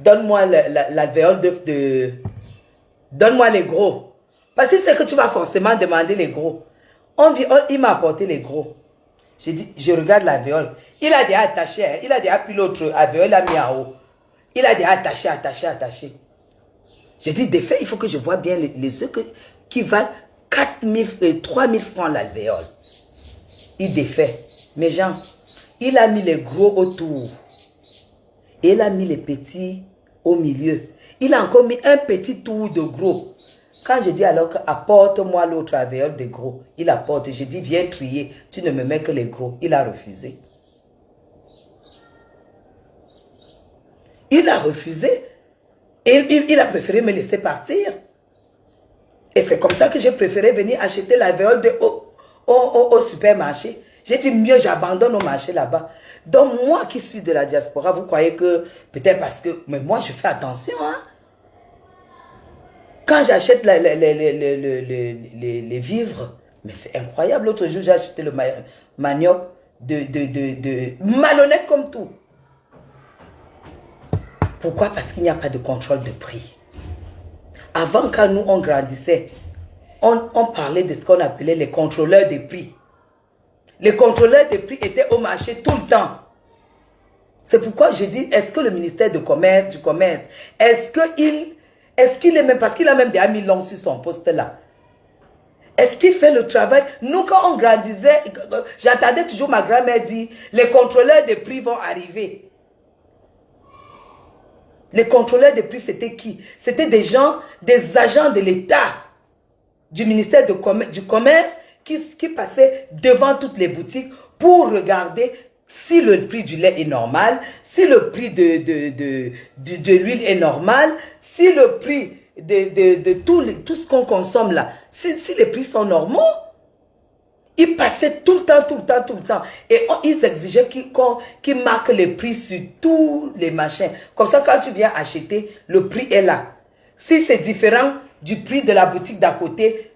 donne-moi l'alvéole donne-moi les gros. Parce que c'est que tu vas forcément demander les gros. Il m'a apporté les gros. J'ai dit, je regarde l'alvéole. Il a déjà attaché, hein. Il a déjà pris l'autre alvéole, il a mis en haut. Il a déjà attaché. J'ai dit, des faits, il faut que je vois bien les œufs qui valent 3 000 francs l'alvéole. Il défait. Mais Jean, il a mis les gros autour. Et il a mis les petits au milieu. Il a encore mis un petit tour de gros. Quand je dis alors apporte-moi l'autre alvéole de gros, il apporte. Je dis, viens trier. Tu ne me mets que les gros. Il a refusé. Il a refusé. Et il a préféré me laisser partir. Et c'est comme ça que j'ai préféré venir acheter l'alvéole au supermarché. J'ai dit, mieux j'abandonne au marché là-bas. Donc moi qui suis de la diaspora, vous croyez que peut-être parce que... Mais moi je fais attention. Hein? Quand j'achète les vivres, mais c'est incroyable. L'autre jour j'ai acheté le manioc de malhonnête comme tout. Pourquoi? Parce qu'il n'y a pas de contrôle de prix. Avant, quand nous, on grandissait, on parlait de ce qu'on appelait les contrôleurs des prix. Les contrôleurs des prix étaient au marché tout le temps. C'est pourquoi je dis, est-ce que le ministère du Commerce, est-ce qu'il est même, parce qu'il a même déjà mis long sur son poste là. Est-ce qu'il fait le travail? Nous, quand on grandissait, j'entendais toujours ma grand-mère dire, les contrôleurs des prix vont arriver. Les contrôleurs des prix, c'était qui? C'était des gens, des agents de l'État, du ministère du Commerce, qui passaient devant toutes les boutiques pour regarder si le prix du lait est normal, si le prix de l'huile est normal, si le prix de tout ce qu'on consomme là, si les prix sont normaux. Ils passaient tout le temps. Et ils exigeaient qu'ils marquent les prix sur tous les machins. Comme ça, quand tu viens acheter, le prix est là. Si c'est différent du prix de la boutique d'à côté,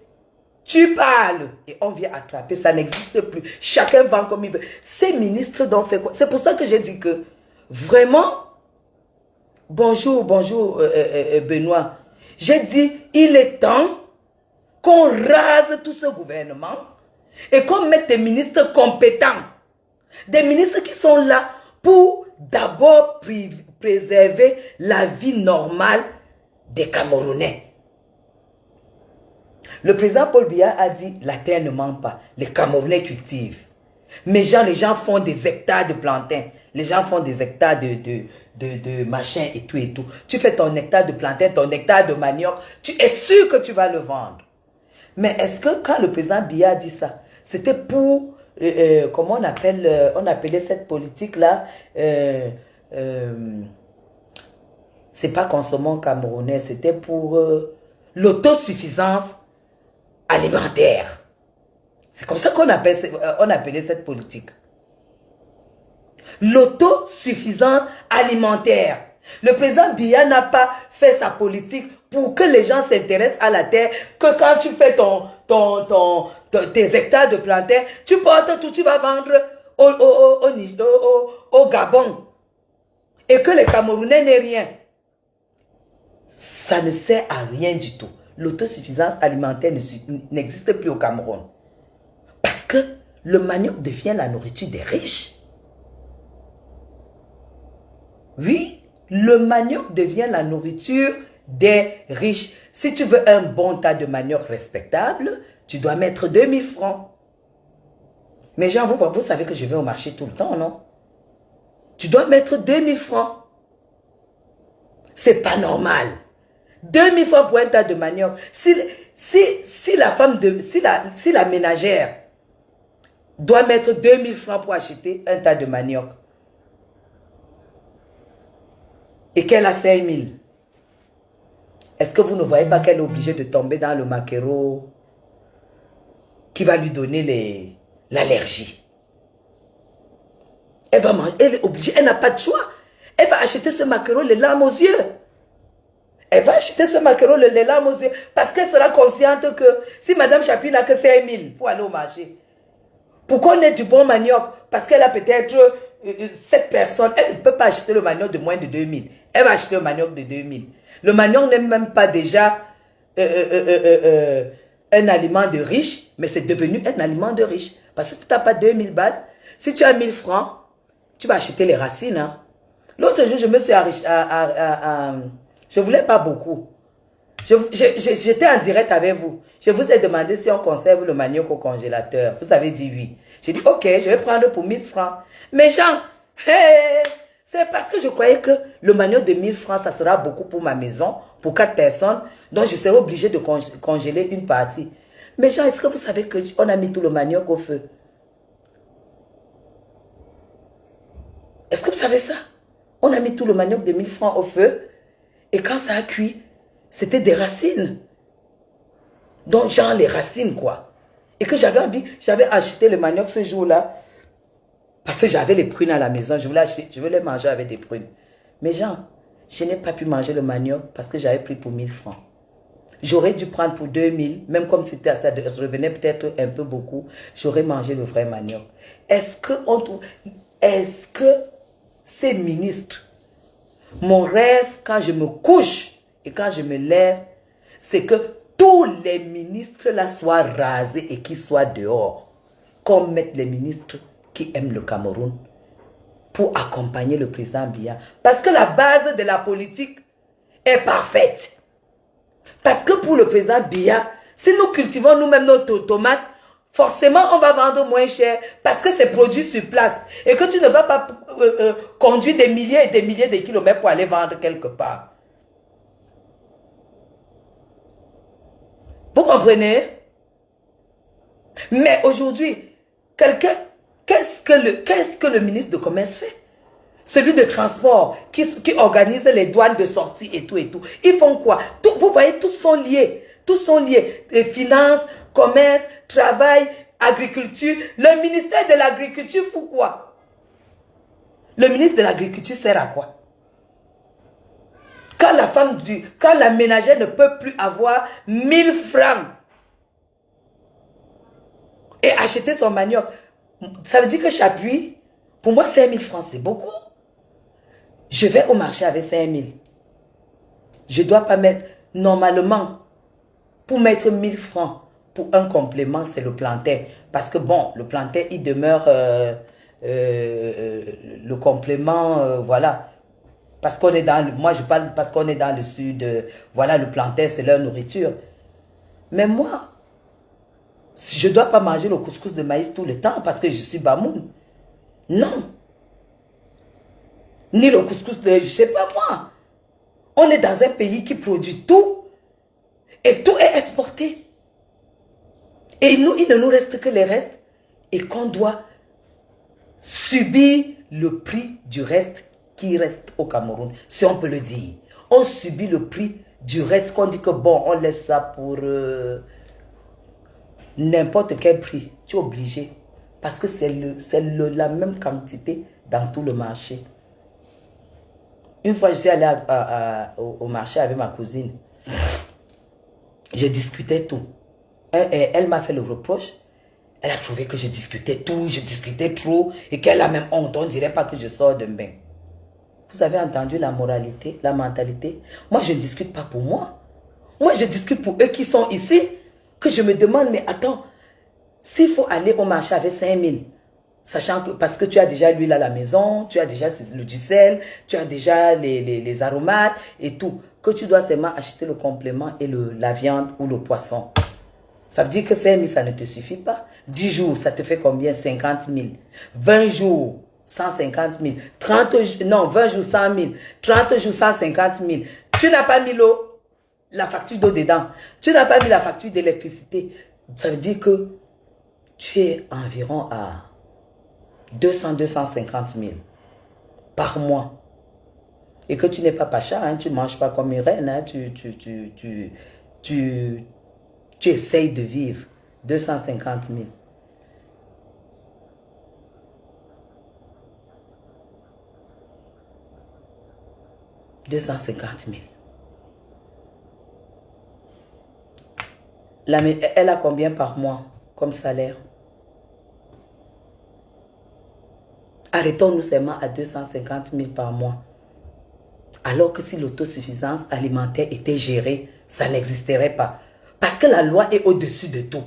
tu parles. Et on vient attraper. Ça n'existe plus. Chacun vend comme il veut. Ces ministres d'ont fait quoi? C'est pour ça que j'ai dit que, vraiment, bonjour, Benoît. J'ai dit, il est temps qu'on rase tout ce gouvernement. Et qu'on mette des ministres compétents. Des ministres qui sont là pour d'abord préserver la vie normale des Camerounais. Le président Paul Biya a dit, la terre ne ment pas, les Camerounais cultivent. Mais les gens font des hectares de plantains. Les gens font des hectares de machin et tout. Tu fais ton hectare de plantain, ton hectare de manioc, tu es sûr que tu vas le vendre. Mais est-ce que quand le président Biya a dit ça, c'était pour, comment on appelait cette politique-là, c'est pas consommons camerounais, c'était pour l'autosuffisance alimentaire. C'est comme ça qu'on appelait cette politique. L'autosuffisance alimentaire. Le président Biya n'a pas fait sa politique pour que les gens s'intéressent à la terre, que quand tu fais tes hectares de plantains, tu portes tout, tu vas vendre au Gabon. Et que les Camerounais n'aient rien. Ça ne sert à rien du tout. L'autosuffisance alimentaire n'existe plus au Cameroun. Parce que le manioc devient la nourriture des riches. Oui, le manioc devient la nourriture des riches. Si tu veux un bon tas de manioc respectable, tu dois mettre 2000 francs. Mais Jean, vous savez que je vais au marché tout le temps, non? Tu dois mettre 2000 francs. C'est pas normal. 2000 francs pour un tas de manioc. Si la ménagère doit mettre 2000 francs pour acheter un tas de manioc, et qu'elle a 5000, est-ce que vous ne voyez pas qu'elle est obligée de tomber dans le maquereau qui va lui donner l'allergie? Elle va manger, elle est obligée, elle n'a pas de choix. Elle va acheter ce maquereau les larmes aux yeux. Elle va acheter ce maquereau les larmes aux yeux parce qu'elle sera consciente que si Madame Chapuis n'a que 5000 pour aller au marché, pour qu'on ait du bon manioc, parce qu'elle a peut-être cette personne, elle ne peut pas acheter le manioc de moins de 2000. Elle va acheter le manioc de 2000. Le manioc n'est même pas déjà un aliment de riche, mais c'est devenu un aliment de riche. Parce que si tu n'as pas 2000 balles, si tu as 1000 francs, tu vas acheter les racines. Hein. L'autre jour, je me suis je ne voulais pas beaucoup. J'étais en direct avec vous. Je vous ai demandé si on conserve le manioc au congélateur. Vous avez dit oui. J'ai dit, ok, je vais prendre pour 1000 francs. Mais Jean, hey, c'est parce que je croyais que le manioc de 1000 francs, ça sera beaucoup pour ma maison, pour 4 personnes, donc je serai obligé de congeler une partie. Mais Jean, est-ce que vous savez qu'on a mis tout le manioc au feu? Est-ce que vous savez ça? On a mis tout le manioc de 1000 francs au feu, et quand ça a cuit, c'était des racines. Donc, genre les racines, quoi. Et que j'avais envie, j'avais acheté le manioc ce jour-là, parce que j'avais les prunes à la maison, je voulais manger avec des prunes. Mais genre, je n'ai pas pu manger le manioc parce que j'avais pris pour 1000 francs. J'aurais dû prendre pour 2000, même comme ça revenait peut-être un peu beaucoup, j'aurais mangé le vrai manioc. Est-ce que ces ministres, mon rêve quand je me couche et quand je me lève, c'est que tous les ministres là soient rasés et qu'ils soient dehors, comme mettent les ministres qui aiment le Cameroun pour accompagner le président Biya. Parce que la base de la politique est parfaite. Parce que pour le président Biya, si nous cultivons nous-mêmes nos tomates, forcément on va vendre moins cher parce que c'est produit sur place et que tu ne vas pas conduire des milliers et des milliers de kilomètres pour aller vendre quelque part. Vous comprenez? Mais aujourd'hui, qu'est-ce que le ministre de Commerce fait? Celui de transport qui organise les douanes de sortie et tout et tout. Ils font quoi? Vous voyez, tous sont liés. Tous sont liés. Finances, commerce, travail, agriculture. Le ministère de l'Agriculture fout quoi? Le ministre de l'Agriculture sert à quoi? Quand la ménagère ne peut plus avoir 1000 francs et acheter son manioc, ça veut dire que j'appuie. Pour moi, 5000 francs, c'est beaucoup. Je vais au marché avec 5000. Je ne dois pas mettre, normalement, pour mettre 1000 francs pour un complément, c'est le plantain. Parce que bon, le plantain, il demeure le complément, voilà. Parce qu'on est moi je parle parce qu'on est dans le sud, voilà, le plantain, c'est leur nourriture. Mais moi, je ne dois pas manger le couscous de maïs tout le temps parce que je suis bamoun. Non. Ni le couscous de, je ne sais pas moi. On est dans un pays qui produit tout et tout est exporté. Et nous, il ne nous reste que les restes et qu'on doit subir le prix du reste qui reste au Cameroun, si on peut le dire. On subit le prix du reste qu'on dit que bon, on laisse ça pour n'importe quel prix. Tu es obligé parce que c'est la même quantité dans tout le marché. Une fois, je suis allée au marché avec ma cousine. Je discutais tout. Elle m'a fait le reproche. Elle a trouvé que je discutais tout, je discutais trop et qu'elle a même honte. On ne dirait pas que je sors d'un bain. Vous avez entendu la moralité, la mentalité? Moi, je ne discute pas pour moi. Moi, je discute pour eux qui sont ici. Que je me demande, mais attends, s'il faut aller au marché avec 5000, sachant que, parce que tu as déjà l'huile à la maison, tu as déjà du sel, tu as déjà les aromates et tout, que tu dois seulement acheter le complément et la viande ou le poisson. Ça veut dire que 5000, ça ne te suffit pas. 10 jours, ça te fait combien? 50 000. 20 jours, 150 000. 20 jours, 100 000. 30 jours, 150 000. Tu n'as pas mis la facture d'eau dedans. Tu n'as pas mis la facture d'électricité. Ça veut dire que tu es environ à 250 000 par mois. Et que tu n'es pas pacha, hein, tu ne manges pas comme une reine, hein, tu essayes de vivre. 250 000. « 250 000. Elle a combien par mois comme salaire? Arrêtons-nous seulement à 250 000 par mois. Alors que si l'autosuffisance alimentaire était gérée, ça n'existerait pas. Parce que la loi est au-dessus de tout.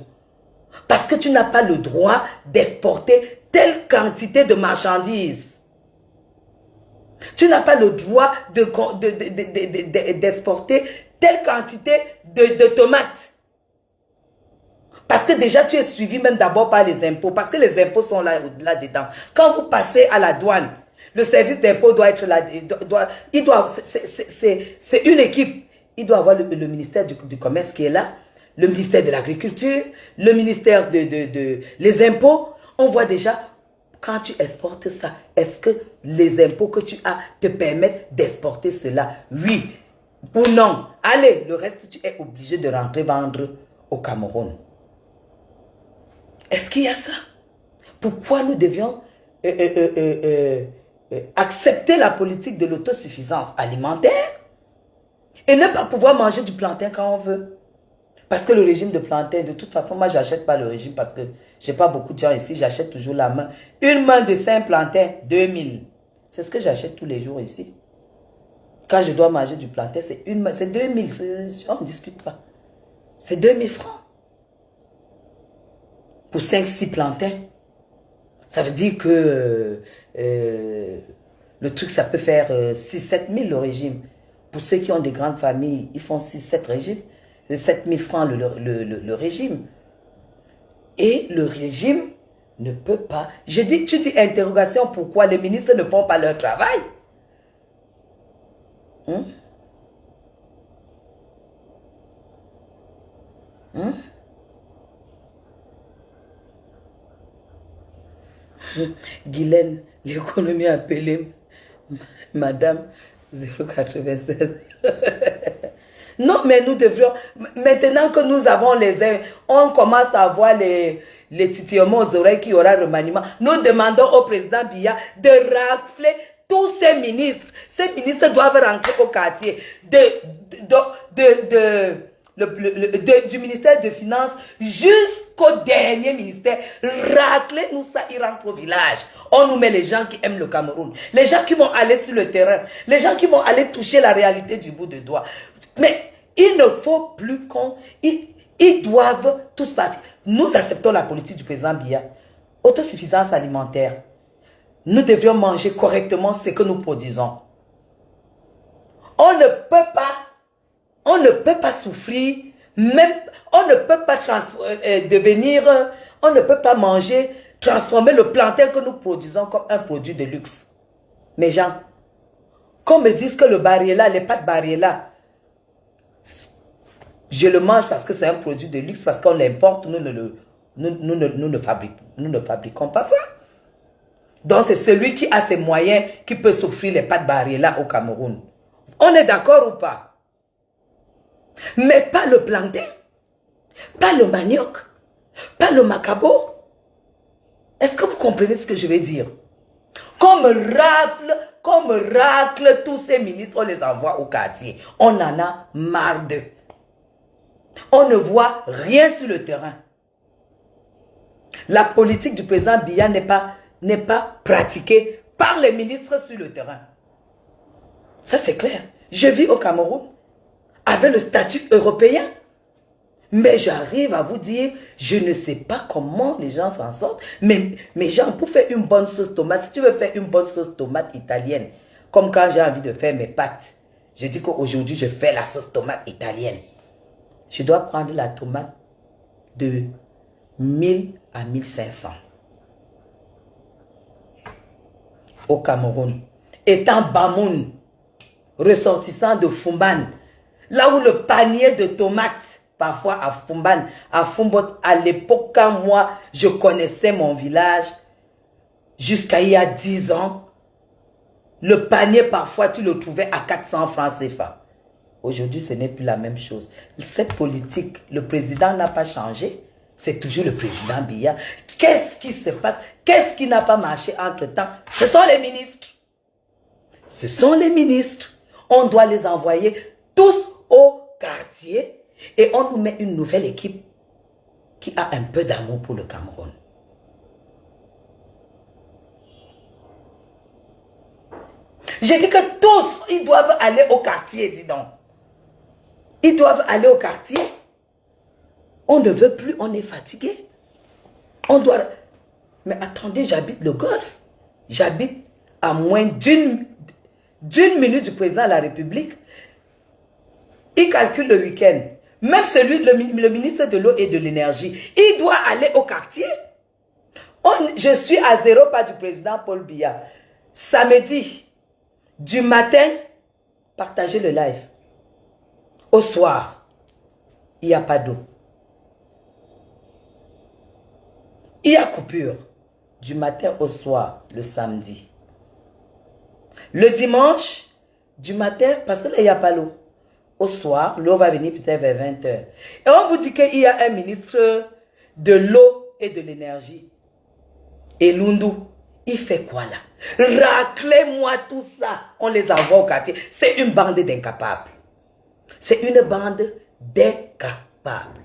Parce que tu n'as pas le droit d'exporter telle quantité de marchandises. Tu n'as pas le droit d'exporter telle quantité de tomates. Parce que déjà, tu es suivi même d'abord par les impôts. Parce que les impôts sont là-dedans. Quand vous passez à la douane, le service d'impôt doit être là. C'est une équipe. Il doit avoir le ministère du Commerce qui est là, le ministère de l'Agriculture, le ministère les impôts. On voit déjà, quand tu exportes ça, est-ce que les impôts que tu as te permettent d'exporter cela? Oui ou non? Allez, le reste, tu es obligé de rentrer vendre au Cameroun. Est-ce qu'il y a ça? Pourquoi nous devions accepter la politique de l'autosuffisance alimentaire et ne pas pouvoir manger du plantain quand on veut? Parce que le régime de plantain, de toute façon, moi, j'achète pas le régime parce que j'ai pas beaucoup de gens ici, j'achète toujours la main. Une main de 5 plantains, 2000. C'est ce que j'achète tous les jours ici. Quand je dois manger du plantain, c'est une main, c'est 2000, on ne discute pas. C'est 2000 francs. Pour 5-6 plantains. Ça veut dire que le truc, ça peut faire 6-7 000 le régime. Pour ceux qui ont des grandes familles, ils font 6-7 régimes. 7 000 francs le régime. Et le régime ne peut pas... Je dis, tu dis interrogation, pourquoi les ministres ne font pas leur travail? Hein? Hein? Guylaine, l'économie appelée Madame 096. Non, mais nous devrions, maintenant que nous avons on commence à avoir les titillements aux oreilles qu'il y aura remaniement, nous demandons au président Biya de rafler tous ces ministres. Ces ministres doivent rentrer au quartier du ministère des Finances jusqu'au dernier ministère. Raclez-nous ça, ils rentrent au village. On nous met les gens qui aiment le Cameroun, les gens qui vont aller sur le terrain, les gens qui vont aller toucher la réalité du bout de doigt. Mais il ne faut plus qu'on... Ils doivent tous partir. Nous acceptons la politique du président Biya. Autosuffisance alimentaire. Nous devions manger correctement ce que nous produisons. On ne peut pas souffrir, même, on ne peut pas on ne peut pas manger, transformer le plantain que nous produisons comme un produit de luxe. Mes gens, qu'on me dise que le Barilla, les pâtes Barilla, je le mange parce que c'est un produit de luxe, parce qu'on l'importe, nous ne fabriquons pas ça. Donc c'est celui qui a ses moyens qui peut s'offrir les pâtes Barilla au Cameroun. On est d'accord ou pas? Mais pas le plantain, pas le manioc, pas le macabo. Est-ce que vous comprenez ce que je veux dire? Comme racle tous ces ministres, on les envoie au quartier. On en a marre d'eux. On ne voit rien sur le terrain. La politique du président Biya n'est pas pratiquée par les ministres sur le terrain. Ça c'est clair. Je vis au Cameroun avec le statut européen. Mais j'arrive à vous dire, je ne sais pas comment les gens s'en sortent. Mais mes gens, pour faire une bonne sauce tomate, si tu veux faire une bonne sauce tomate italienne, comme quand j'ai envie de faire mes pâtes, je dis qu'aujourd'hui, je fais la sauce tomate italienne. Je dois prendre la tomate de 1000 à 1500 au Cameroun. Étant Bamoun, ressortissant de Fumban, là où le panier de tomates, parfois à Fumban, à Fumbot, à l'époque quand moi, je connaissais mon village, jusqu'à il y a 10 ans, le panier, parfois, tu le trouvais à 400 francs CFA. Aujourd'hui, ce n'est plus la même chose. Cette politique, le président n'a pas changé. C'est toujours le président Biya. Qu'est-ce qui se passe? Qu'est-ce qui n'a pas marché entre-temps? Ce sont les ministres. Ce sont les ministres. On doit les envoyer tous au quartier et on nous met une nouvelle équipe qui a un peu d'amour pour le Cameroun. J'ai dit que tous, ils doivent aller au quartier, dis donc. Ils doivent aller au quartier. On ne veut plus, on est fatigué. On doit... Mais attendez, j'habite le Golfe. J'habite à moins d'une minute du président de la République. Il calcule le week-end. Même celui, le ministre de l'eau et de l'énergie, il doit aller au quartier. Je suis à 0 pas du président Paul Biya. Samedi, du matin, partagez le live. Au soir, il n'y a pas d'eau. Il y a coupure du matin au soir, le samedi. Le dimanche, du matin, parce que là, il n'y a pas l'eau. Au soir, l'eau va venir peut-être vers 20 h. Et on vous dit qu'il y a un ministre de l'eau et de l'énergie. Et Lundu, il fait quoi là? Raclez-moi tout ça. On les envoie au quartier. C'est une bande d'incapables. C'est une bande d'incapables.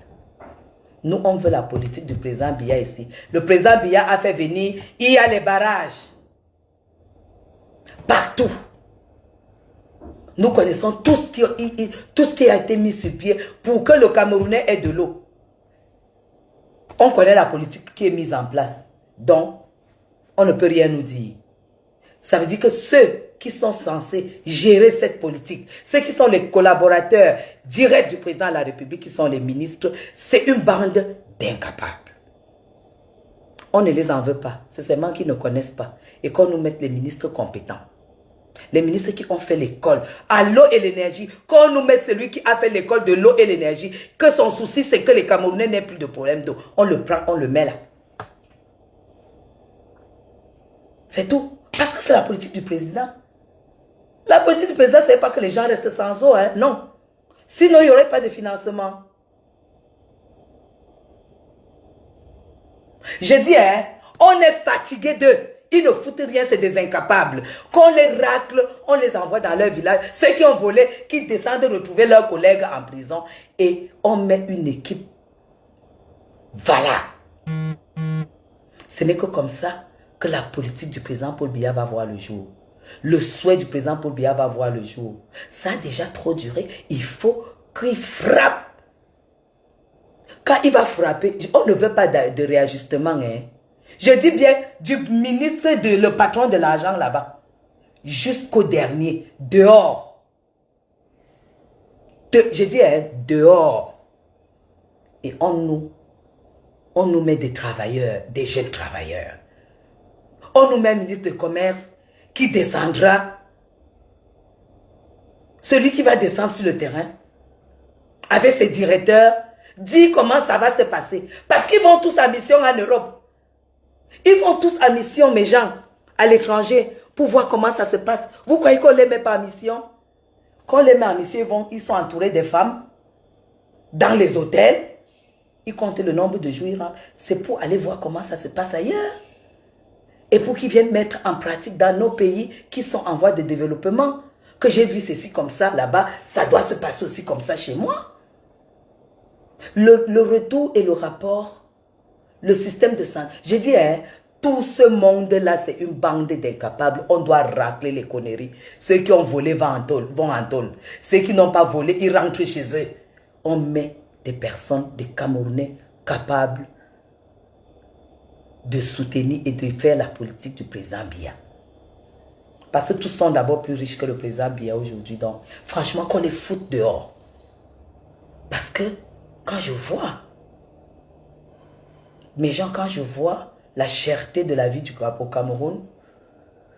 Nous, on veut la politique du président Biya ici. Le président Biya a fait venir, il y a les barrages. Partout. Nous connaissons tout ce qui a été mis sur pied pour que le Camerounais ait de l'eau. On connaît la politique qui est mise en place. Donc, on ne peut rien nous dire. Ça veut dire que ceux qui sont censés gérer cette politique, ceux qui sont les collaborateurs directs du président de la République, qui sont les ministres, c'est une bande d'incapables. On ne les en veut pas. C'est seulement qu'ils ne connaissent pas. Et qu'on nous mette les ministres compétents. Les ministres qui ont fait l'école à l'eau et l'énergie, qu'on nous mette celui qui a fait l'école de l'eau et l'énergie, que son souci c'est que les Camerounais n'aient plus de problème d'eau. On le prend, on le met là. C'est tout. Parce que c'est la politique du président. La politique du président, ce n'est pas que les gens restent sans eau, hein? Non. Sinon, il n'y aurait pas de financement. Je dis, hein, on est fatigué d'eux. Ils ne foutent rien, c'est des incapables. Qu'on les racle, on les envoie dans leur village. Ceux qui ont volé, qui descendent retrouver leurs collègues en prison. Et on met une équipe. Voilà. Ce n'est que comme ça que la politique du président Paul Biya va voir le jour. Le souhait du président Paul Biya va voir le jour. Ça a déjà trop duré. Il faut qu'il frappe. Quand il va frapper, on ne veut pas de réajustement, hein. Je dis bien du ministre, le patron de l'argent là-bas, jusqu'au dernier, dehors. Je dis hein, dehors. Et on nous met des travailleurs, des jeunes travailleurs. On nous met un ministre de commerce qui descendra. Celui qui va descendre sur le terrain, avec ses directeurs, dit comment ça va se passer. Parce qu'ils vont tous en mission en Europe. Ils vont tous en mission, mes gens, à l'étranger, pour voir comment ça se passe. Vous croyez qu'on ne les met pas en mission? Quand on les met en mission, ils sont entourés des femmes, dans les hôtels. Ils comptent le nombre de jours. C'est pour aller voir comment ça se passe ailleurs. Et pour qu'ils viennent mettre en pratique dans nos pays qui sont en voie de développement. Que j'ai vu ceci comme ça là-bas, ça doit se passer aussi comme ça chez moi. Le retour et le rapport, le système de santé. J'ai dit, hein, tout ce monde-là, c'est une bande d'incapables. On doit racler les conneries. Ceux qui ont volé vont en tôle. Ceux qui n'ont pas volé, ils rentrent chez eux. On met des personnes, des Camerounais capables de soutenir et de faire la politique du président Biya. Parce que tous sont d'abord plus riches que le président Biya aujourd'hui. Donc, franchement, qu'on les foute dehors. Parce que, quand je vois, mes gens, quand je vois la cherté de la vie au Cameroun,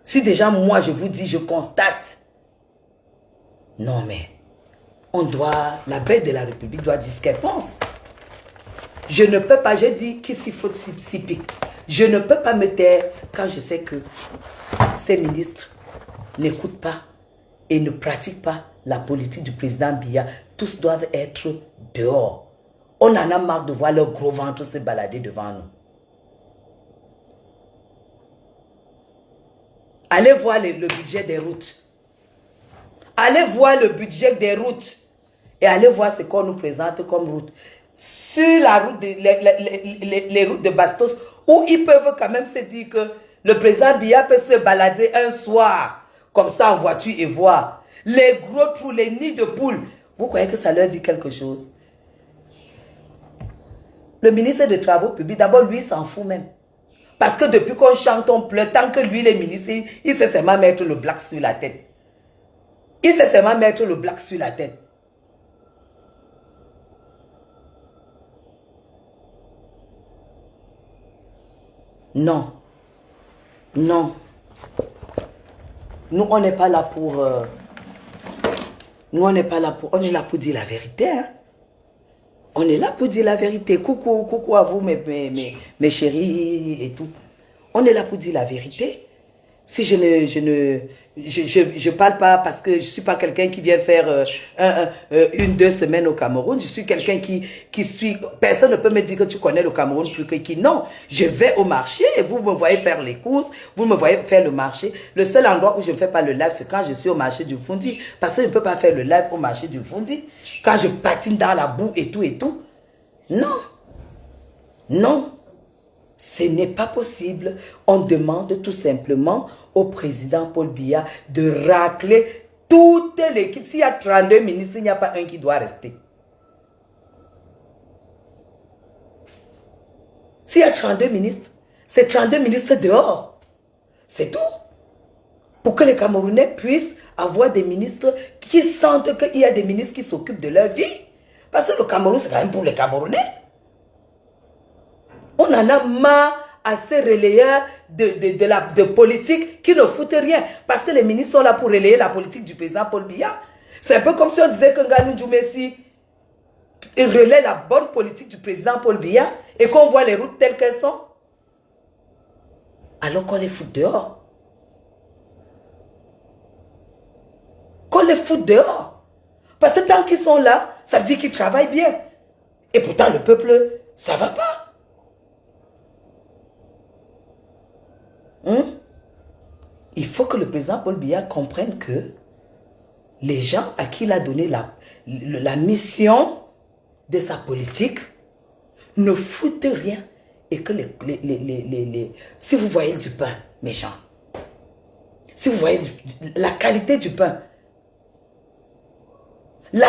si déjà moi, je vous dis, je constate, non mais, la bête de la République doit dire ce qu'elle pense. Je ne peux pas, j'ai dit, qui s'y faut s'y pique. Je ne peux pas me taire quand je sais que ces ministres n'écoutent pas et ne pratiquent pas la politique du président Biya. Tous doivent être dehors. On en a marre de voir leur gros ventre se balader devant nous. Allez voir le budget des routes. Allez voir le budget des routes. Et allez voir ce qu'on nous présente comme route. Sur la route, les routes de Bastos, où ils peuvent quand même se dire que le président Biya peut se balader un soir. comme ça en voiture et voir. Les gros trous, les nids de poules. Vous croyez que ça leur dit quelque chose? Le ministre des Travaux publics, d'abord, lui, il s'en fout même. Parce que depuis qu'on chante, on pleure, tant que lui, il est ministre, il sait seulement mettre le black sur la tête. Il sait seulement mettre le black sur la tête. Non. Non. Nous, on n'est pas là pour... nous, on n'est pas là pour... On est là pour dire la vérité. Hein? On est là pour dire la vérité. Coucou, coucou à vous, mes chéris et tout. On est là pour dire la vérité. Si je parle pas parce que je suis pas quelqu'un qui vient faire 2 semaines au Cameroun. Je suis quelqu'un qui suit. Personne ne peut me dire que tu connais le Cameroun plus que qui. Non, je vais au marché et vous me voyez faire les courses, vous me voyez faire le marché. Le seul endroit où je ne fais pas le live, c'est quand je suis au marché du Fundi. Parce que je ne peux pas faire le live au marché du Fundi. Quand je patine dans la boue et tout et tout. Non. Non. Ce n'est pas possible. On demande tout simplement au président Paul Biya de racler toute l'équipe. S'il y a 32 ministres, il n'y a pas un qui doit rester. S'il y a 32 ministres, c'est 32 ministres dehors. C'est tout. Pour que les Camerounais puissent avoir des ministres qui sentent qu'il y a des ministres qui s'occupent de leur vie. Parce que le Cameroun, c'est quand même pour les Camerounais. On en a marre à ces relayeurs de politique qui ne foutent rien. Parce que les ministres sont là pour relayer la politique du président Paul Biya. C'est un peu comme si on disait que Nganou Djoumessi relaie la bonne politique du président Paul Biya et qu'on voit les routes telles qu'elles sont. Alors qu'on les fout dehors. Qu'on les fout dehors. Parce que tant qu'ils sont là, ça veut dire qu'ils travaillent bien. Et pourtant, le peuple, ça ne va pas. Il faut que le président Paul Biya comprenne que les gens à qui il a donné la mission de sa politique ne foutent rien et que si vous voyez du pain, mes gens, si vous voyez la qualité du pain, les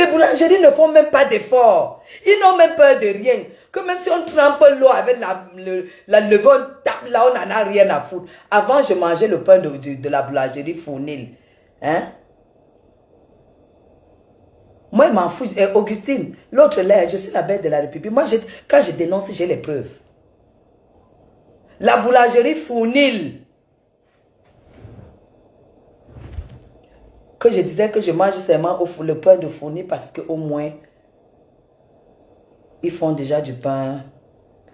boulangeries ne font même pas d'efforts. Ils n'ont même peur de rien. Que même si on trempe l'eau avec la levée, on tape là, on n'en a rien à foutre. Avant, je mangeais le pain de la boulangerie Fournil. Hein? Moi, je m'en fous. Augustine, l'autre là, je suis la bête de la République. Moi, quand je dénonce, j'ai les preuves. La boulangerie Fournil. Que je disais que je mange seulement le pain de Fournil parce qu'au moins, ils font déjà du pain.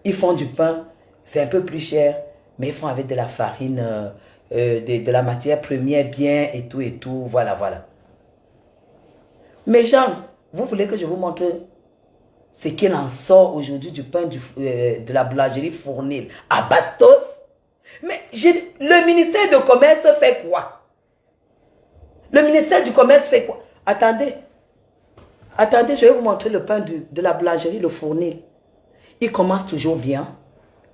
Ils font du pain, c'est un peu plus cher, mais ils font avec de la farine, de la matière première bien et tout, voilà, voilà. Mes gens, vous voulez que je vous montre ce qu'il en sort aujourd'hui du pain de la boulangerie Fournil à Bastos? Mais le ministère du Commerce fait quoi? Le ministère du Commerce fait quoi? Attendez. Attendez, je vais vous montrer le pain de la boulangerie, le Fournil. Ils commencent toujours bien.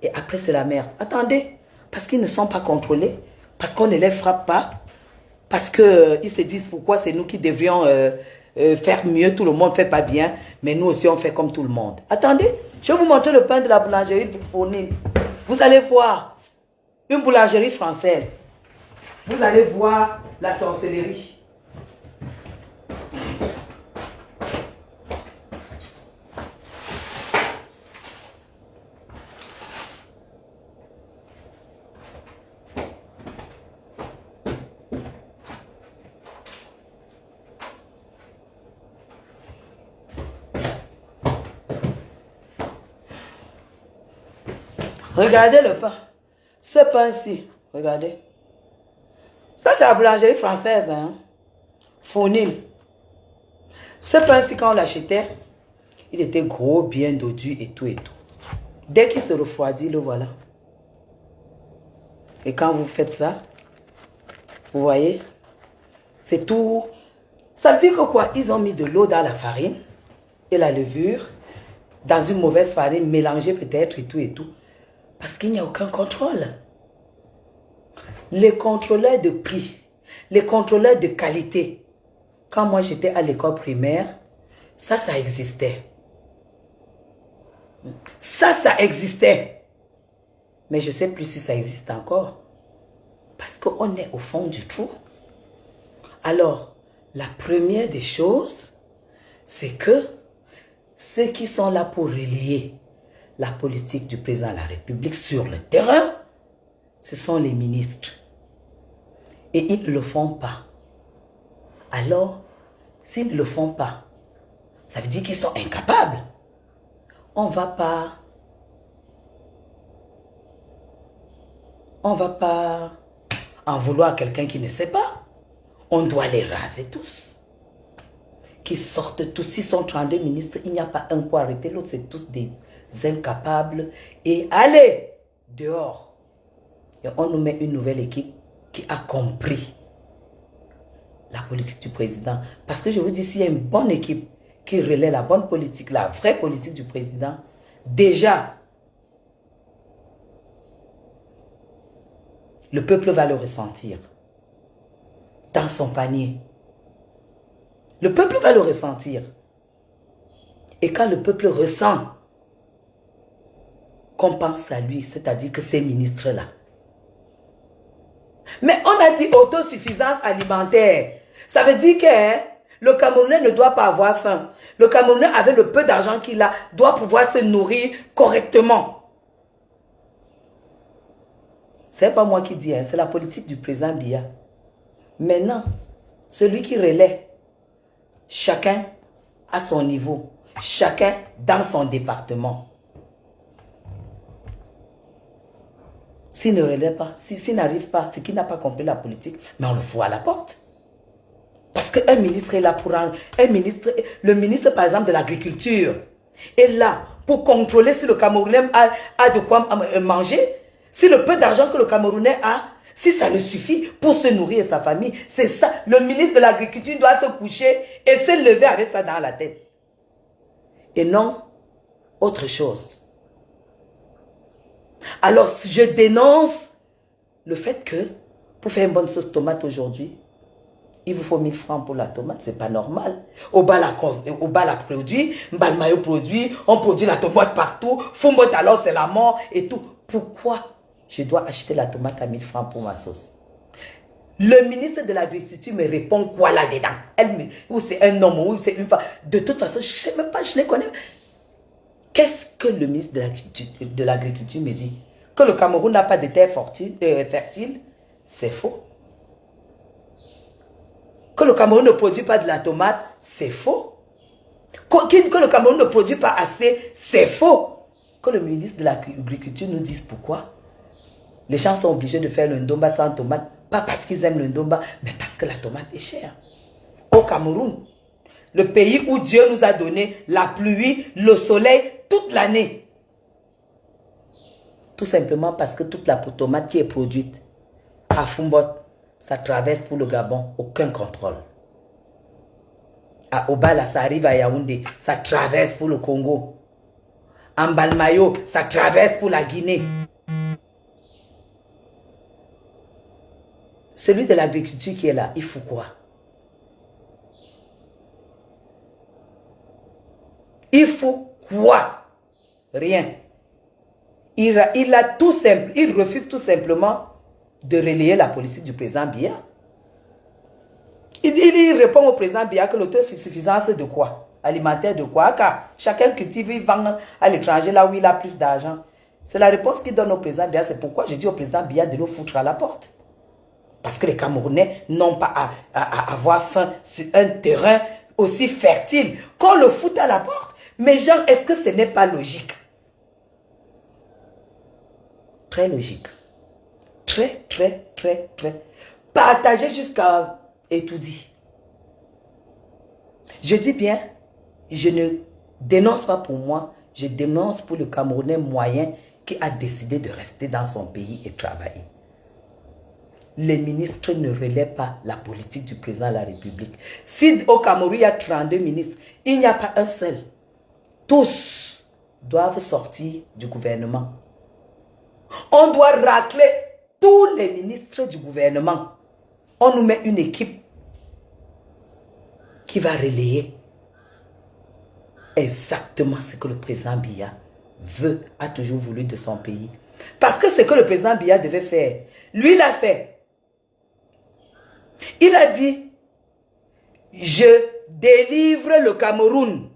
Et après, c'est la merde. Attendez. Parce qu'ils ne sont pas contrôlés. Parce qu'on ne les frappe pas. Parce qu'ils se disent pourquoi c'est nous qui devrions faire mieux. Tout le monde ne fait pas bien. Mais nous aussi, on fait comme tout le monde. Attendez. Je vais vous montrer le pain de la boulangerie du Fournil. Vous allez voir. Une boulangerie française. Vous allez voir la sorcellerie. Regardez le pain. Ce pain-ci, regardez. Ça, c'est la boulangerie française, hein. Fournil. Ce pain-ci, quand on l'achetait, il était gros, bien dodu et tout et tout. Dès qu'il se refroidit, le voilà. Et quand vous faites ça, vous voyez, c'est tout. Ça veut dire que quoi? Ils ont mis de l'eau dans la farine et la levure, dans une mauvaise farine, mélangée peut-être et tout et tout. Parce qu'il n'y a aucun contrôle. Les contrôleurs de prix, les contrôleurs de qualité, quand moi j'étais à l'école primaire, ça existait. Ça existait. Mais je ne sais plus si ça existe encore. Parce qu'on est au fond du trou. Alors, la première des choses, c'est que ceux qui sont là pour relayer la politique du président de la République sur le terrain, ce sont les ministres. Et ils ne le font pas. Alors, s'ils ne le font pas, ça veut dire qu'ils sont incapables. On ne va pas en vouloir à quelqu'un qui ne sait pas. On doit les raser tous. Qu'ils sortent tous. S'ils sont 32 ministres, il n'y a pas un pour arrêter l'autre. C'est tous des incapables. Et allez, dehors. Et on nous met une nouvelle équipe qui a compris la politique du président. Parce que je vous dis, s'il y a une bonne équipe qui relaie la bonne politique, la vraie politique du président, déjà, le peuple va le ressentir dans son panier. Le peuple va le ressentir. Et quand le peuple ressent qu'on pense à lui, c'est-à-dire que ces ministres-là. Mais on a dit autosuffisance alimentaire. Ça veut dire que le Camerounais ne doit pas avoir faim. Le Camerounais, avec le peu d'argent qu'il a, doit pouvoir se nourrir correctement. Ce n'est pas moi qui dis, hein, c'est la politique du président Biya. Maintenant, celui qui relaie, chacun à son niveau, chacun dans son département. S'il ne relaie pas, s'il n'arrive pas, c'est qu'il n'a pas compris la politique, mais on le fout à la porte. Parce qu'un ministre est là pour le ministre par exemple de l'agriculture est là pour contrôler si le Camerounais a de quoi manger, si le peu d'argent que le Camerounais a, si ça le suffit pour se nourrir sa famille. C'est ça, le ministre de l'agriculture doit se coucher et se lever avec ça dans la tête. Et non, autre chose. Alors, je dénonce le fait que pour faire une bonne sauce tomate aujourd'hui, il vous faut 1000 francs pour la tomate, c'est pas normal. Au bas la produit, Mbalmayo produit, on produit la tomate partout, Fumbot alors c'est la mort et tout. Pourquoi je dois acheter la tomate à 1000 francs pour ma sauce? Le ministre de l'Agriculture me répond quoi là-dedans? Ou c'est un homme, ou c'est une femme. De toute façon, je ne sais même pas, je les connais. Qu'est-ce que le ministre de l'Agriculture me dit? Que le Cameroun n'a pas de terre fertile? C'est faux. Que le Cameroun ne produit pas de la tomate? C'est faux. Que le Cameroun ne produit pas assez? C'est faux. Que le ministre de l'Agriculture nous dise pourquoi les gens sont obligés de faire le ndomba sans tomate. Pas parce qu'ils aiment le ndomba, mais parce que la tomate est chère. Au Cameroun, le pays où Dieu nous a donné la pluie, le soleil, toute l'année. Tout simplement parce que toute la tomate qui est produite à Fumbot, ça traverse pour le Gabon, aucun contrôle. À Obala, ça arrive à Yaoundé, ça traverse pour le Congo. En Balmayo, ça traverse pour la Guinée. Celui de l'agriculture qui est là, il faut quoi? Il faut quoi? Rien. Il refuse tout simplement de relayer la politique du président Biya. Il répond au président Biya que l'autosuffisance de quoi? Alimentaire de quoi? Car chacun cultive, il vend à l'étranger là où il a plus d'argent. C'est la réponse qu'il donne au président Biya. C'est pourquoi je dis au président Biya de nous foutre à la porte. Parce que les Camerounais n'ont pas à avoir faim sur un terrain aussi fertile. Qu'on le foute à la porte. Mais genre, est-ce que ce n'est pas logique? Très logique. Très. Partagé jusqu'à étourdi. Je dis bien, je ne dénonce pas pour moi, je dénonce pour le Camerounais moyen qui a décidé de rester dans son pays et travailler. Les ministres ne relaient pas la politique du président de la République. Si au Cameroun, il y a 32 ministres, il n'y a pas un seul. Tous doivent sortir du gouvernement. On doit racler tous les ministres du gouvernement, on nous met une équipe qui va relayer exactement ce que le président Biya veut, a toujours voulu de son pays. Parce que ce que le président Biya devait faire, lui l'a fait. Il a dit, je délivre le Cameroun.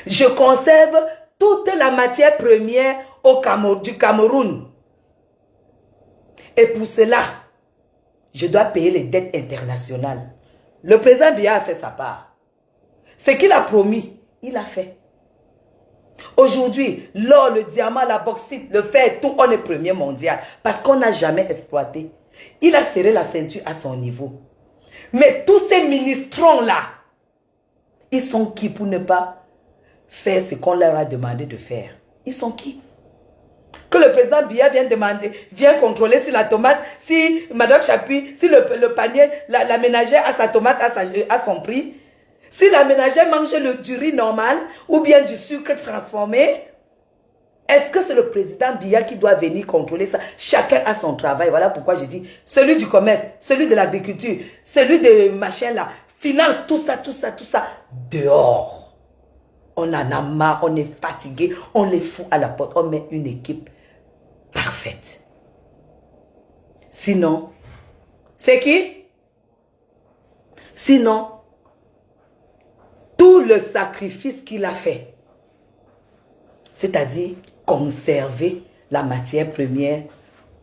Je conserve toute la matière première du Cameroun. Et pour cela, je dois payer les dettes internationales. Le président Biya a fait sa part. Ce qu'il a promis, il a fait. Aujourd'hui, l'or, le diamant, la bauxite, le fer, tout, on est premier mondial. Parce qu'on n'a jamais exploité. Il a serré la ceinture à son niveau. Mais tous ces ministrons-là, ils sont qui pour ne pas faire ce qu'on leur a demandé de faire? Ils sont qui? Que le président Biya vient contrôler si la tomate, si Madame Chapuis, si le panier, la ménagère a sa tomate à son prix, si la ménagère mange du riz normal ou bien du sucre transformé, est-ce que c'est le président Biya qui doit venir contrôler ça? Chacun a son travail. Voilà pourquoi je dis, celui du commerce, celui de l'agriculture, celui de machin là, finance, tout ça, dehors. On en a marre, on est fatigué, on les fout à la porte, on met une équipe parfaite. Sinon, c'est qui? Sinon, tout le sacrifice qu'il a fait, c'est-à-dire conserver la matière première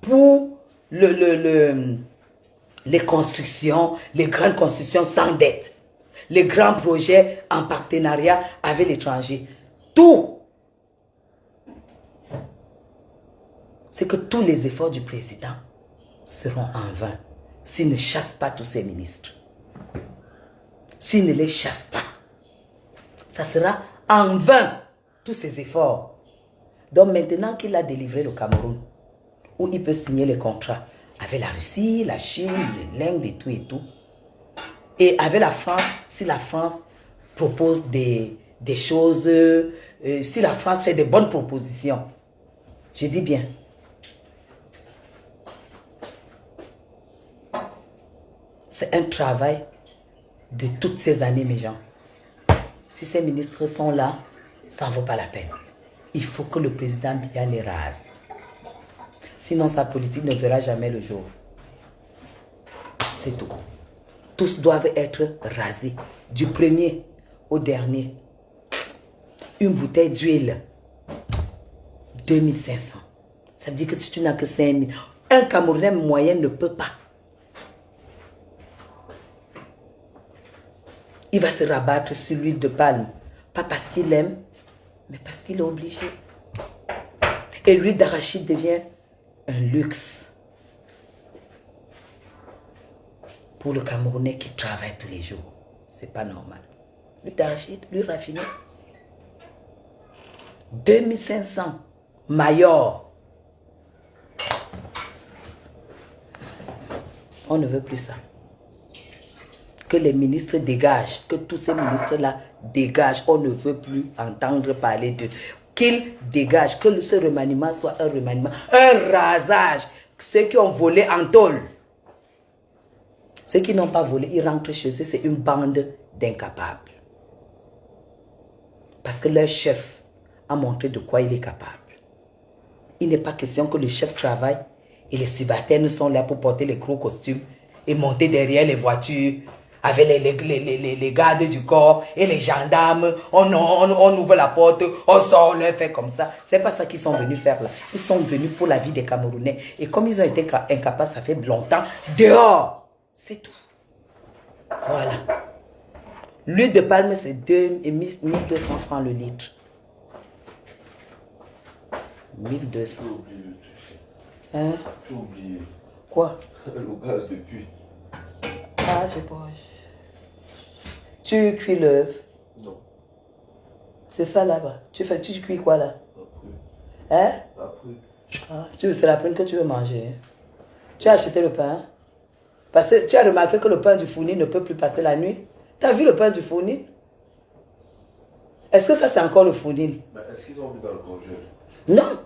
pour les constructions, les grandes constructions sans dette, les grands projets en partenariat avec l'étranger. Tout. C'est que tous les efforts du président seront en vain s'il ne chasse pas tous ses ministres. S'il ne les chasse pas, ça sera en vain tous ses efforts. Donc maintenant qu'il a délivré le Cameroun, où il peut signer les contrats avec la Russie, la Chine, l'Inde et tout, et avec la France, si la France propose des choses, si la France fait des bonnes propositions, je dis bien, c'est un travail de toutes ces années, mes gens. Si ces ministres sont là, ça ne vaut pas la peine. Il faut que le président Biya les rase. Sinon, sa politique ne verra jamais le jour. C'est tout. Tous doivent être rasés. Du premier au dernier. Une bouteille d'huile, 2500. Ça veut dire que si tu n'as que 5000, un Camerounais moyen ne peut pas. Il va se rabattre sur l'huile de palme. Pas parce qu'il aime, mais parce qu'il est obligé. Et l'huile d'arachide devient un luxe pour le Camerounais qui travaille tous les jours. C'est pas normal. L'huile d'arachide, l'huile raffinée. 2500. Mayor. On ne veut plus ça. Que les ministres dégagent, que tous ces ministres-là dégagent. On ne veut plus entendre parler d'eux. Qu'ils dégagent, que ce remaniement soit un remaniement, un rasage. Ceux qui ont volé en tôle. Ceux qui n'ont pas volé, ils rentrent chez eux, c'est une bande d'incapables. Parce que leur chef a montré de quoi il est capable. Il n'est pas question que le chef travaille et les subalternes sont là pour porter les gros costumes et monter derrière les voitures avec les gardes du corps et les gendarmes. On ouvre la porte, on sort, on leur fait comme ça. C'est pas ça qu'ils sont venus faire là. Ils sont venus pour la vie des Camerounais. Et comme ils ont été incapables, ça fait longtemps, dehors. C'est tout. Voilà. L'huile de palme, c'est 1200 francs le litre. 1200. Hein? J'ai oublié. Quoi? Le gaz de puits. Ah, je pas. Tu cuis l'œuf? Non. C'est ça là-bas. Tu cuis quoi là? Après. Hein? Après. Ah, c'est la peine que tu veux manger. Tu as acheté le pain? Parce que tu as remarqué que le pain du fournil ne peut plus passer la nuit. Tu as vu le pain du fournil? Est-ce que ça c'est encore le fournil? Mais est-ce qu'ils ont mis dans le congèle? Non.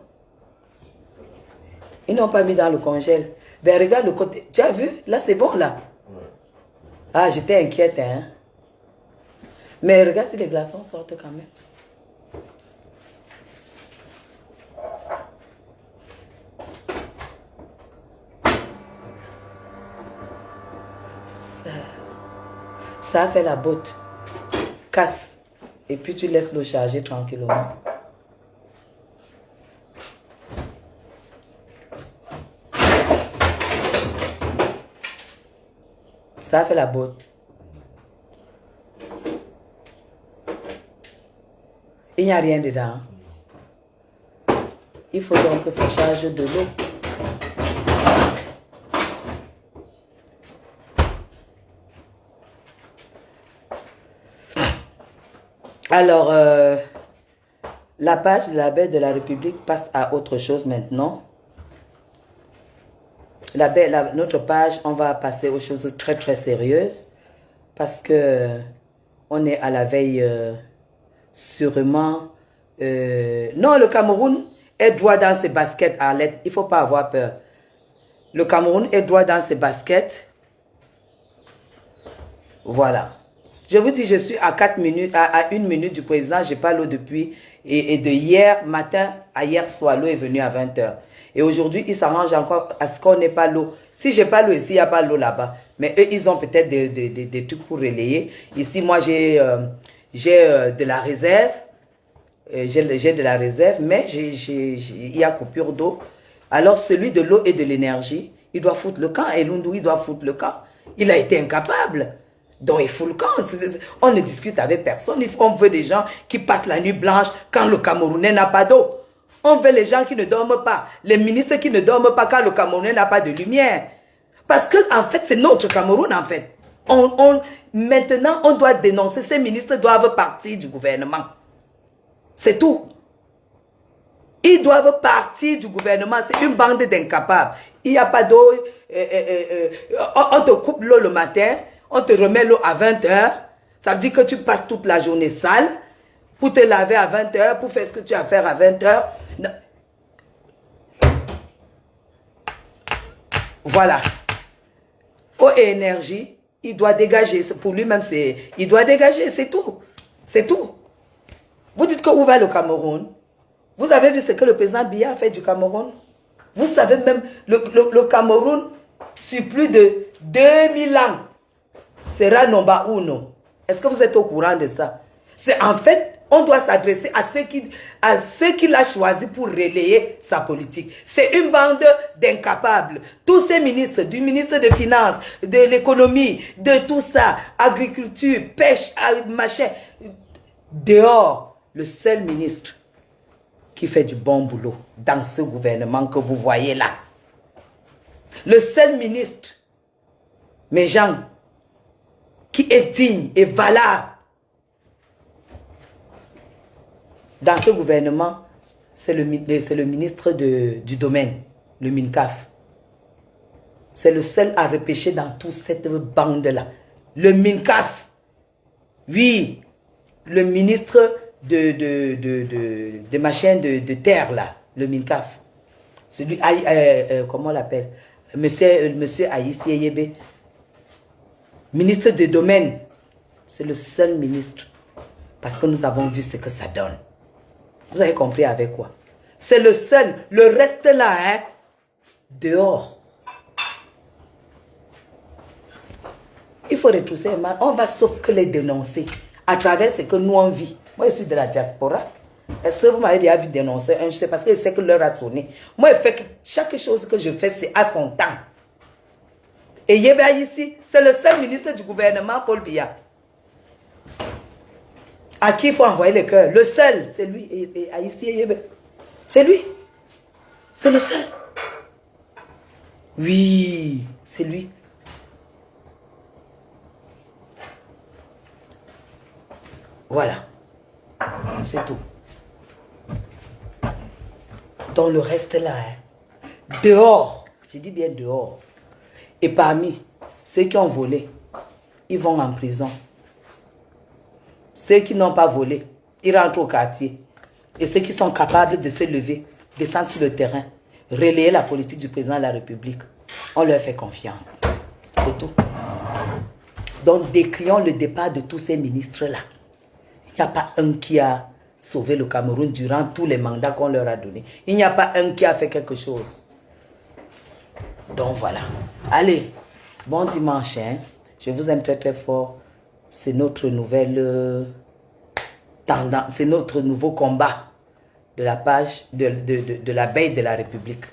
Ils n'ont pas mis dans le congèle. Ben regarde le côté. Tu as vu? Là, c'est bon, là. Ouais. Ah, j'étais inquiète, hein. Mais regarde si les glaçons sortent quand même. Ça a fait la botte. Casse. Et puis tu laisses l'eau charger tranquillement. Ça a fait la botte. Il n'y a rien dedans. Il faut donc que ça charge de l'eau. Alors, la page de la Belle de la République passe à autre chose maintenant. Notre page, on va passer aux choses très très sérieuses parce que on est à la veille sûrement. Non, le Cameroun est droit dans ses baskets, Arlette. Il ne faut pas avoir peur. Le Cameroun est droit dans ses baskets. Voilà. Je vous dis, je suis à 4 minutes, à 1 minute du président. Je n'ai pas l'eau depuis. Et de hier matin à hier soir, l'eau est venue à 20 h. Et aujourd'hui, ils s'arrangent encore à ce qu'on n'ait pas l'eau. Si je n'ai pas l'eau ici, il n'y a pas l'eau là-bas. Mais eux, ils ont peut-être des trucs pour relayer. Ici, moi, j'ai de la réserve. J'ai de la réserve, mais il y a coupure d'eau. Alors, celui de l'eau et de l'énergie, il doit foutre le camp. Et Lundu, il doit foutre le camp. Il a été incapable. Donc, il fout le camp. On ne discute avec personne. On veut des gens qui passent la nuit blanche quand le Camerounais n'a pas d'eau. On veut les gens qui ne dorment pas. Les ministres qui ne dorment pas quand le Camerounais n'a pas de lumière. Parce que, en fait, c'est notre Cameroun, en fait. Maintenant, on doit dénoncer. Ces ministres doivent partir du gouvernement. C'est tout. Ils doivent partir du gouvernement. C'est une bande d'incapables. Il n'y a pas d'eau. On te coupe l'eau le matin. On te remet l'eau à 20 h. Ça veut dire que tu passes toute la journée sale pour te laver à 20 h, pour faire ce que tu as à faire à 20 h. Non. Voilà. Eau et énergie, il doit dégager. Pour lui-même, il doit dégager, c'est tout. C'est tout. Vous dites que où va le Cameroun? Vous avez vu ce que le président Biya a fait du Cameroun? Vous savez même, le Cameroun, sur plus de 2000 ans, sera nomba uno. Est-ce que vous êtes au courant de ça? C'est en fait, on doit s'adresser à ceux qui l'ont choisi pour relayer sa politique. C'est une bande d'incapables. Tous ces ministres, du ministre des Finances, de l'économie, de tout ça, agriculture, pêche, machin, dehors, le seul ministre qui fait du bon boulot dans ce gouvernement que vous voyez là. Le seul ministre, mes gens, qui est digne et valable dans ce gouvernement, c'est le ministre du domaine, le MINCAF. C'est le seul à repêcher dans toute cette bande-là. Le MINCAF. Oui, le ministre de machins de terre, là, le MINCAF. Celui, comment on l'appelle? Monsieur Aïssi Eyebe. Ministre des domaines. C'est le seul ministre. Parce que nous avons vu ce que ça donne. Vous avez compris avec quoi? C'est le seul. Le reste là, hein, dehors. Il faut retrousser les mains. On va sauf que les dénoncer à travers ce que nous on vit. Moi, je suis de la diaspora. Est-ce que vous m'avez déjà vu dénoncer un? Je sais parce que je sais que l'heure a sonné. Moi, chaque chose que je fais, c'est à son temps. Et Yebe ici, c'est le seul ministre du gouvernement, Paul Biya. À qui il faut envoyer le cœur? Le seul, c'est lui. Et ici, Yebe. C'est lui. C'est le seul. Oui, c'est lui. Voilà. C'est tout. Dans le reste là, hein, dehors, je dis bien dehors. Et parmi ceux qui ont volé, ils vont en prison. Ceux qui n'ont pas volé, ils rentrent au quartier. Et ceux qui sont capables de se lever, descendre sur le terrain, relayer la politique du président de la République, on leur fait confiance. C'est tout. Donc, décrions le départ de tous ces ministres-là. Il n'y a pas un qui a sauvé le Cameroun durant tous les mandats qu'on leur a donnés. Il n'y a pas un qui a fait quelque chose. Donc, voilà. Allez, bon dimanche. Hein? Je vous aime très très fort. C'est notre nouvelle tendance, c'est notre nouveau combat de la page de la veille de la République.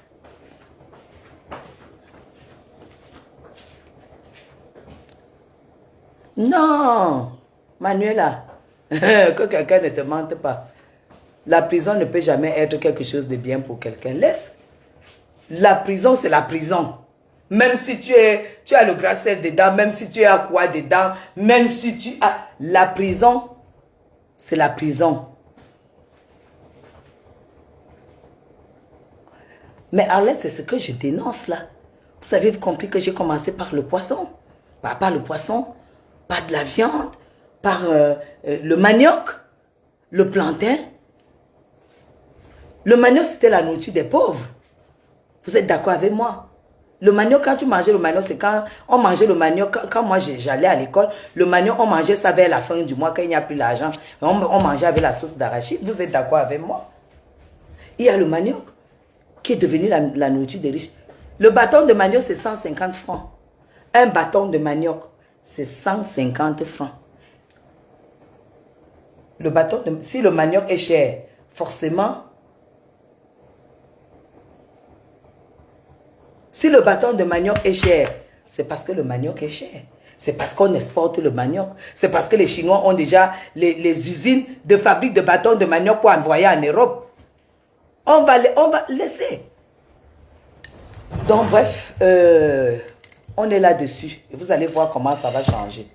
Non, Manuela, que quelqu'un ne te mente pas. La prison ne peut jamais être quelque chose de bien pour quelqu'un. Laisse. La prison, c'est la prison. Même si tu as le gras sel dedans, même si tu as quoi dedans, même si tu as... La prison, c'est la prison. Mais Arlette, c'est ce que je dénonce là. Vous avez compris que j'ai commencé par le poisson. Pas par le poisson, par de la viande, par le manioc, le plantain. Le manioc, c'était la nourriture des pauvres. Vous êtes d'accord avec moi? Le manioc, quand tu mangeais le manioc, c'est quand on mangeait le manioc. Quand moi j'allais à l'école, le manioc, on mangeait ça vers la fin du mois, quand il n'y a plus d'argent. On mangeait avec la sauce d'arachide. Vous êtes d'accord avec moi? Il y a le manioc qui est devenu la nourriture des riches. Le bâton de manioc, c'est 150 francs. Un bâton de manioc, c'est 150 francs. Le bâton si le manioc est cher, forcément, si le bâton de manioc est cher, c'est parce que le manioc est cher. C'est parce qu'on exporte le manioc. C'est parce que les Chinois ont déjà les usines de fabrique de bâtons de manioc pour envoyer en Europe. On va laisser. Donc, bref, on est là-dessus. Et vous allez voir comment ça va changer.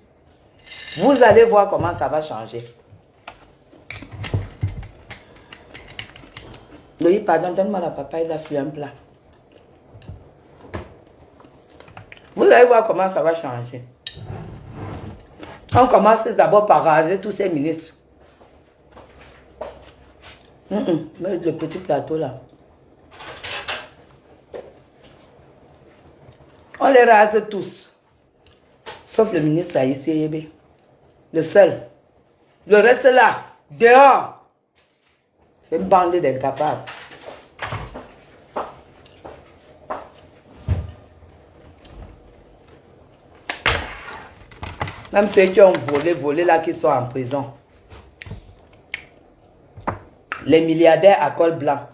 Vous allez voir comment ça va changer. Oui, pardon, donne-moi la papaye là sur un plat. Vous allez voir comment ça va changer. On commence d'abord par raser tous ces ministres. Mais le petit plateau là. On les rase tous. Sauf le ministre Aïssé Yébé. Le seul. Le reste là, dehors. C'est une bande d'incapables. Même ceux qui ont volé là, qui sont en prison. Les milliardaires à col blanc,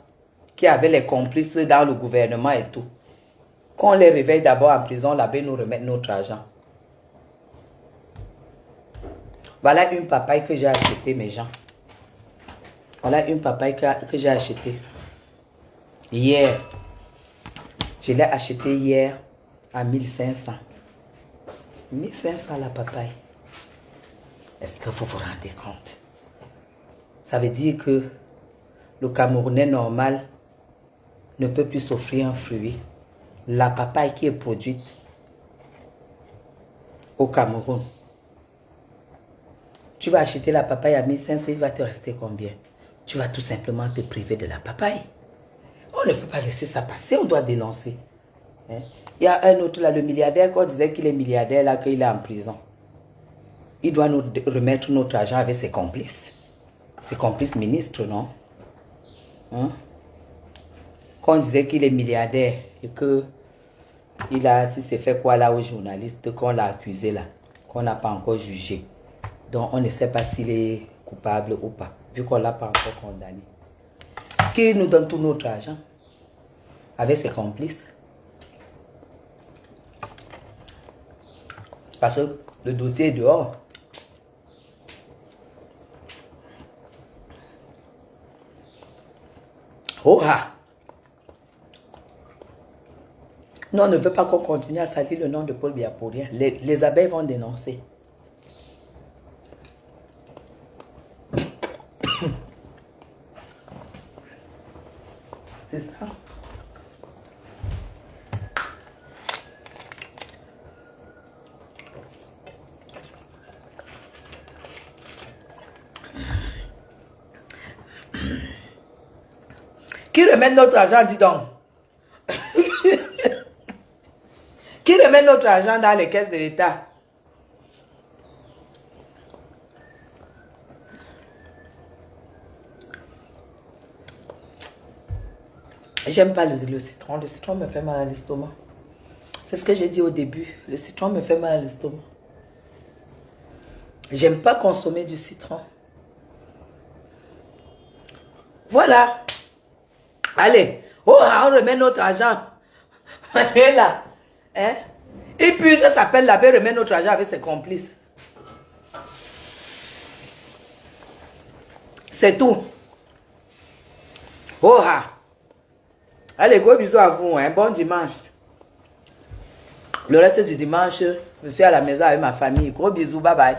qui avaient les complices dans le gouvernement et tout. Qu'on les réveille d'abord en prison, là-bas, nous remettent notre argent. Voilà une papaye que j'ai achetée, mes gens. Voilà une papaye que j'ai achetée. Hier. Je l'ai achetée hier à 1500. 1500 la papaye. Est-ce que vous vous rendez compte? Ça veut dire que le Camerounais normal ne peut plus s'offrir un fruit. La papaye qui est produite au Cameroun. Tu vas acheter la papaye à 1500, il va te rester combien? Tu vas tout simplement te priver de la papaye. On ne peut pas laisser ça passer, on doit dénoncer. Hein? Il y a un autre là, le milliardaire, qu'on disait qu'il est milliardaire là, qu'il est en prison. Il doit nous remettre notre argent avec ses complices. Ses complices ministres, non? Hein? Qu'on disait qu'il est milliardaire et que il a si c'est fait quoi là aux journalistes qu'on l'a accusé là, qu'on n'a pas encore jugé. Donc on ne sait pas s'il est coupable ou pas, vu qu'on ne l'a pas encore condamné. Qui nous donne tout notre argent avec ses complices. Parce que le dossier est dehors. Oh ah! Non, on ne veut pas qu'on continue à salir le nom de Paul Biya pour rien. Les abeilles vont dénoncer. C'est ça. Qui remet notre argent, dis donc? Qui remet notre argent dans les caisses de l'État? J'aime pas le citron. Le citron me fait mal à l'estomac. C'est ce que j'ai dit au début. Le citron me fait mal à l'estomac. J'aime pas consommer du citron. Voilà. Allez. Oh, on remet notre argent. Là. Hein? Et puis, ça s'appelle la paix, remet notre argent avec ses complices. C'est tout. Oh, ah. Allez, gros bisous à vous. Hein? Bon dimanche. Le reste du dimanche, je suis à la maison avec ma famille. Gros bisous. Bye bye.